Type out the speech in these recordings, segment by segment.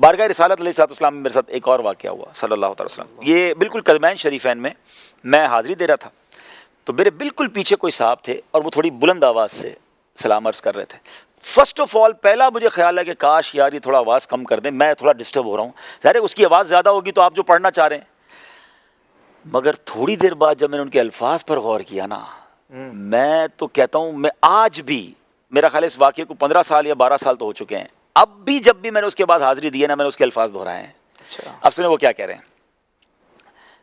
بارگاہ رسالت علیہ السلام میں میرے ساتھ ایک اور واقعہ ہوا صلی اللہ تعالی وسلم. یہ بالکل قدمین شریفین میں میں حاضری دے رہا تھا، تو میرے بالکل پیچھے کوئی صاحب تھے اور وہ تھوڑی بلند آواز سے سلام عرض کر رہے تھے. فرسٹ آف آل پہلا مجھے خیال ہے کہ کاش یار یہ تھوڑا آواز کم کر دیں، میں تھوڑا ڈسٹرب ہو رہا ہوں. ظاہر ہے اس کی آواز زیادہ ہوگی تو آپ جو پڑھنا چاہ رہے ہیں. مگر تھوڑی دیر بعد جب میں نے ان کے الفاظ پر غور کیا نا، میں تو کہتا ہوں میں آج بھی، میرا خیال ہے اس واقعے کو 15 سال یا 12 سال تو ہو چکے ہیں، اب بھی جب بھی میں نے اس کے بعد حاضری دی ہے نا، میں نے اس کے الفاظ دہرائے ہیں. اب سنیں وہ کیا کہہ رہے ہیں.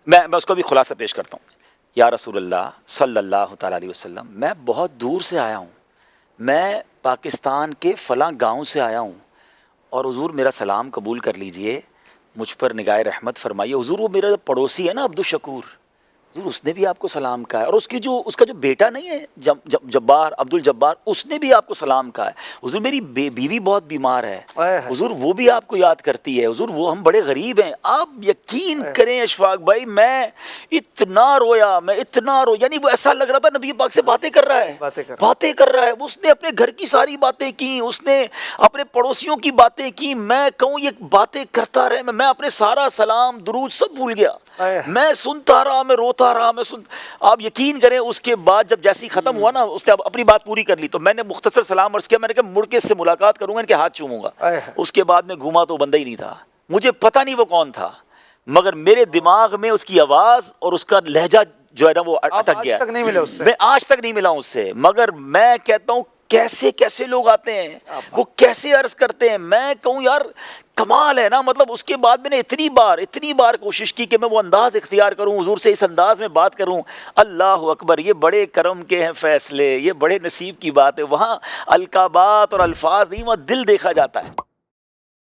میں اس کو بھی خلاصہ پیش کرتا ہوں. یا رسول اللہ صلی اللہ تعالیٰ علیہ وسلم، میں بہت دور سے آیا ہوں، میں پاکستان کے فلاں گاؤں سے آیا ہوں، اور حضور میرا سلام قبول کر لیجئے، مجھ پر نگاہ رحمت فرمائیے. حضور وہ میرا پڑوسی ہے نا عبدالشکور، حضور اس نے بھی آپ کو سلام کہا ہے، اور اس کا جو بیٹا نہیں ہے جبار، عبد الجبار، اس نے بھی آپ کو سلام کہا ہے. حضور میری بیوی بہت بیمار ہے، حضور وہ بھی آپ کو یاد کرتی ہے. حضور وہ ہم بڑے غریب ہیں. آپ یقین کریں اشفاق بھائی، میں اتنا رویا، یعنی وہ ایسا لگ رہا تھا نبی پاک سے باتیں کر رہا ہے. اس نے اپنے گھر کی ساری باتیں کی، اس نے اپنے پڑوسیوں کی باتیں کی. میں کہوں یہ باتیں کرتا رہے، میں اپنے سارا سلام درود سب بھول گیا. میں سنتا رہا، میں روتا رہا، آپ یقین کریں اس کے بعد جب جیسے ہی ختم ہوا نا، اس نے اپنی بات پوری کر لی، تو میں نے مختصر سلام عرض کیا. میں نے کہا مڑ کے اس سے ملاقات کروں گا، ان کے ہاتھ چوموں گا. اس کے بعد میں گھوما تو بندہ ہی نہیں تھا. مجھے پتہ نہیں وہ کون تھا، مگر میرے دماغ میں اس کی آواز اور اس کا لہجہ جو ہے نا وہ اٹک گیا. میں آج تک نہیں ملا ہوں اس سے. مگر میں کہتا ہوں کیسے لوگ آتے ہیں، وہ کیسے عرض کرتے ہیں. میں کہوں یار کمال ہے نا. مطلب اس کے بعد میں نے اتنی بار کوشش کی کہ میں وہ انداز اختیار کروں، حضور سے اس انداز میں بات کروں. اللہ اکبر، یہ بڑے کرم کے ہیں فیصلے، یہ بڑے نصیب کی بات ہے. وہاں القابات اور الفاظ نہیں، وہاں دل دیکھا جاتا ہے.